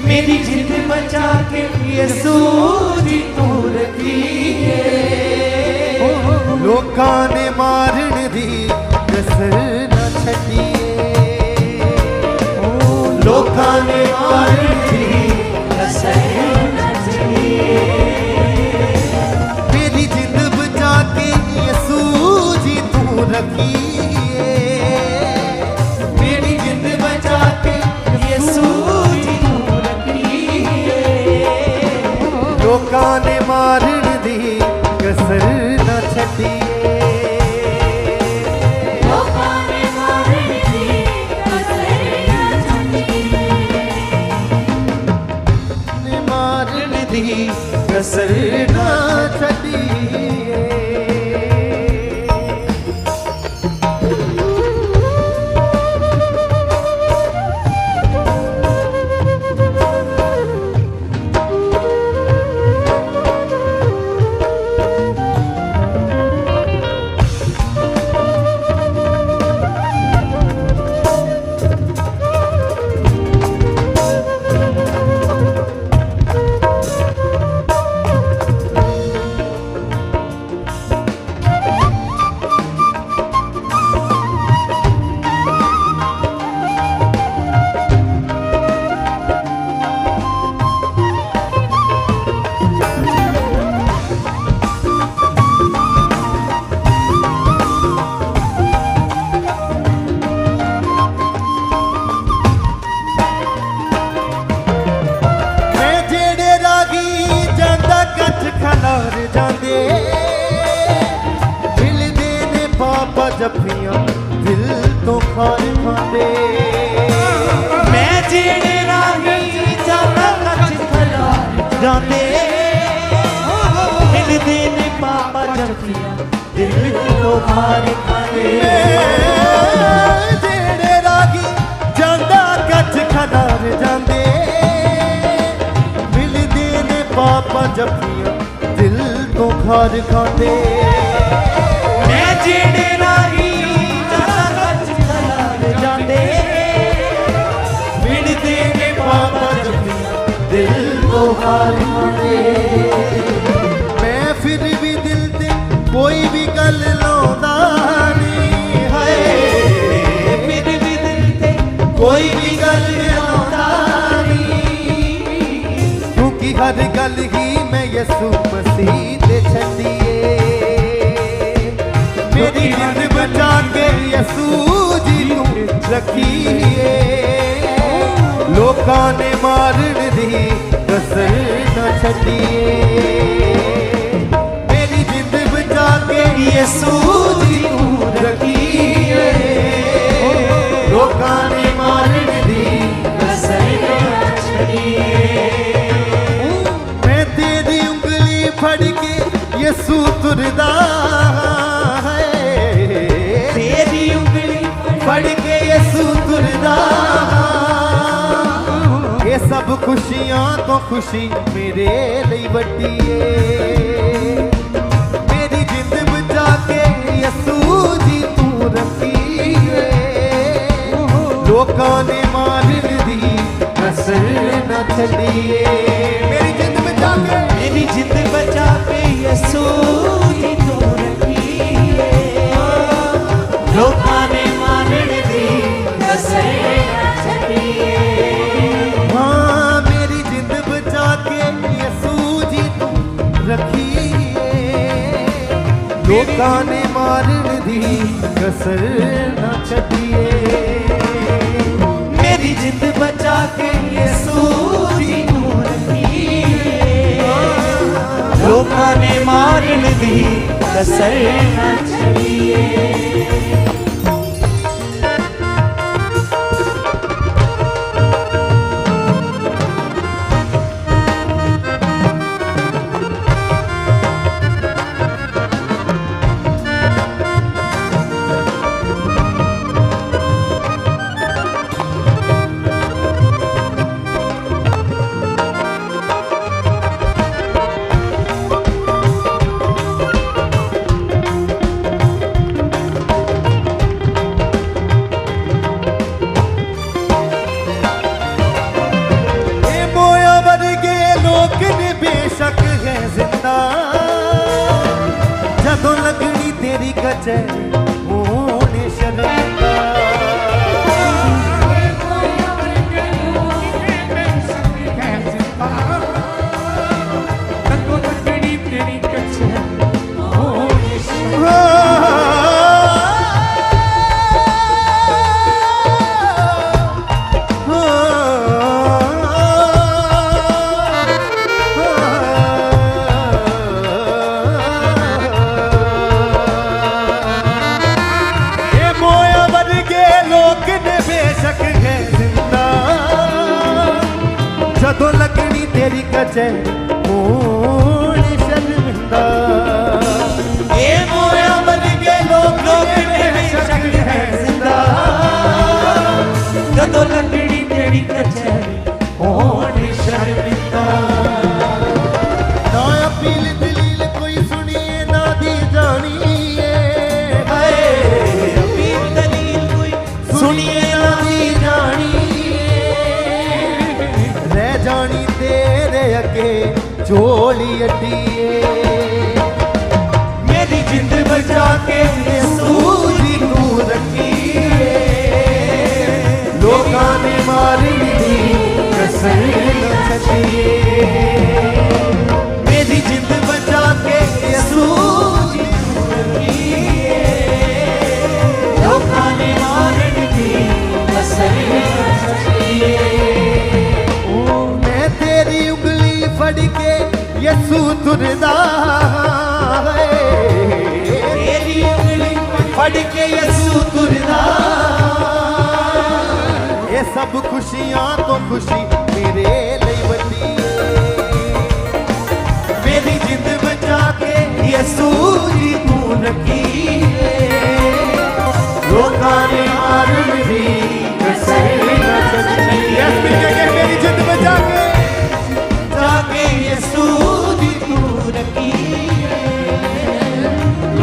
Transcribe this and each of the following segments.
मेरी जिंद बचा के यसू जी तू रखिए। लोकां ने मारन दी कसर न छड्डिए। लोकां ने मारन दी कसर न छड्डिए। मेरी जिंद बचा के यसू जी तू रखिए। मेरी जिंद बचा के यसू जी तू रखिए। लोकां ने मारन दी कसर न छड्डिए। कसर ना छड्डिए। जफियां दिल तो खार खांदे। मैं जेड़े राही जाना कच खलार जांदे। मिलदे ने पापा जफियां दिल तो खार खांदे। जेड़े राही जांदा कच खलार जांदे। मिलदे ने पापा जफियां दिल तो खार खांदे। मैं जेड़े राही जाना कच खलार जांदे। मिलदे ने पापा जफियां दिल तो खार खांदे। मैं फिर भी दिल ते कोई भी गल लाउंदा नहीं है। फिर भी दिल ते कोई भी गल लाउंदा नहीं। क्योंकि हर गल ही मैं यसू मसीह ते छड्डिए। मेरी जिंद बचा के यसू जी तू रखिए। लोकां ने मारन दी कसर न छड्डिए। मेरी जिंद बचा के यसू जी तू रखिए। लोकां ने मारन दी कसर न छड्डिए। मैं तेरी उंगली फड़ के यसू तुरदा है। तेरी उंगली फड़ के यसू तुरदा। ये सब खुशियां तो खुशी मेरे लिए वड्डी है। मेरी जिंद बचा के यसू जी तू रखिए। लोकां ने मारन दी कसर न छड्डिए। मेरी जिंद बचा के मेरी जिंद बचा के यसू जी तू रखिए। लोकां ने मारन दी कसर न छड्डिए। हाँ मेरी जिंद बचा के यसू जी तू रखिए। लोकां ने मारन दी कसर न छड्डिए। मेरी जिंद बचा के यसू जी तू रखिए। लोकां ने मारन दी कसर न छड्डिए। कचहरी होने शर्मिंदा। जदों लगनी तेरी कचहरी होने शर्मिंदा। ए मोया बन के लोग बेशक है जिंदा, जदों लगनी तेरी कचहरी होने शर्मिंदा। ना अपील दलील कोई सुनिए ना दी जानिए, अपील दलील कोई सुनिए ना दी जानिए, रह जानी तेरे अगे झोली अड्डिए। मेरी जिंद बचा के यीशु जी तू रखिए, लोकां ने मारी दी कसर न छटिए। मेरी जिंद बचा के यीशु जी तू रखिए, लोकां ने मारी दी कसर न छटिए। मैं तेरी उंगली फड़ के यसू तुरदा है, तेरी उंगली फड़ के यीशु तुरदा। ये सब खुशियां तो खुशी मेरे लिए बनी। मेरी जिंद बचा के यीशु जी तू रखिए, लोकां ने मारन दी कसर न छटिए। मेरी जिंद बचा के जाके यीशु जी तू रखिए,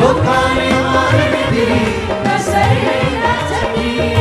लोकां ने मारन दी कसर न छटिए।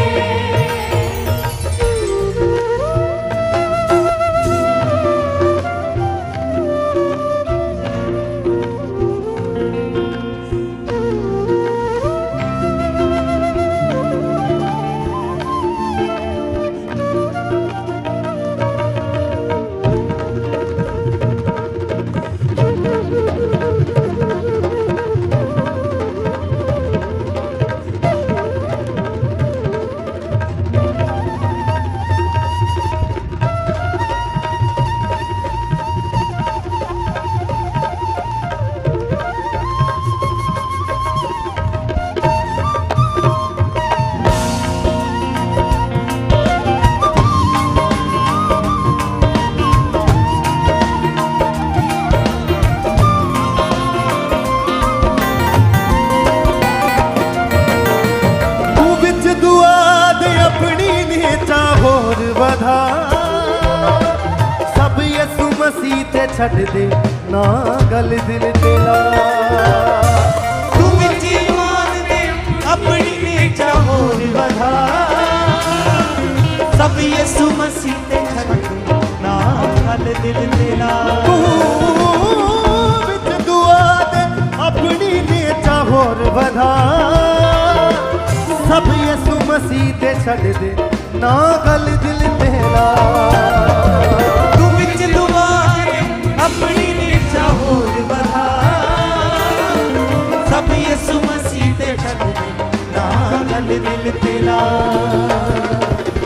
वधा सब यसु मसीह ते छड़ दे ना गल दिल तेरा। तू विच ईमान दे अपनी नेचा होर वधा, सब यसु मसीह ते छड़ दे ना गल दिल तेरा। तू विच दुआ दे अपनी नेचा होर वधा, सब यसु मसीह ते छड़ दे ना गल दिल तेरा। तू विच दुआ दे अपनी नेचा होर वधा, सब यसु मसीह ते छड़ दे ना गल दिल तेरा।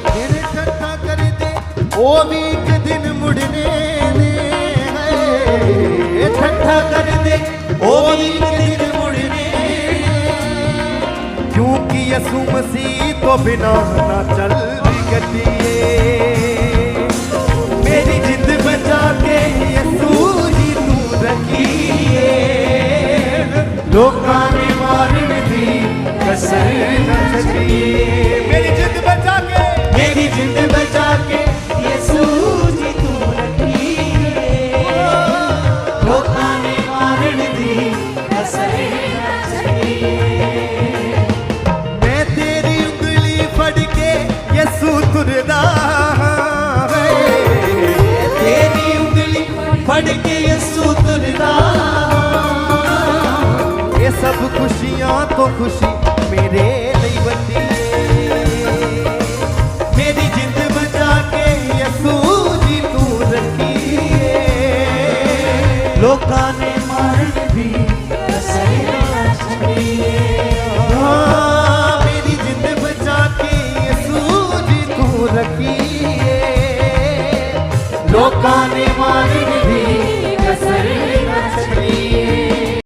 तेरे ठट्ठा कर दे ओ भी एक दिन मुड़ने ने, ठट्ठा कर दे ओ भी एक दिन मुड़ने, क्योंकि यसु मसीह तो बिना ना चल गड्डिए। मेरी जिंद बचा के यीशु जी तू रखिए, लोकां ने मारन दी कसर न छटिए। मेरी जिंद बचा के, मेरी जिंद बचा के यीशु जी तू रखिए, लोकां ने मारन दी कसर न छटिए। मैं तेरी उंगली फड़ के यसु तुरदा है, तेरी उंगली फड़ के यीशु तुरदा। ये सब खुशी मेरे ਲਈ ਵੱਡੀ ਏ ਮੇਰੀ ਜਿੰਦ ਬਚਾ ਕੇ ਯਸੂ ਜੀ ਤੂੰ ਰੱਖੀ ਏ ਲੋਕਾਂ ਨੇ ਮਾਰਨ ਦੀ ਕਸਰ ਨਾ ਛੱਡੀ ਹਾਂ ਮੇਰੀ ਜਿੰਦ ਬਚਾ ਕੇ ਯਸੂ ਜੀ ਤੂੰ ਰੱਖੀ ਏ ਲੋਕਾਂ ਨੇ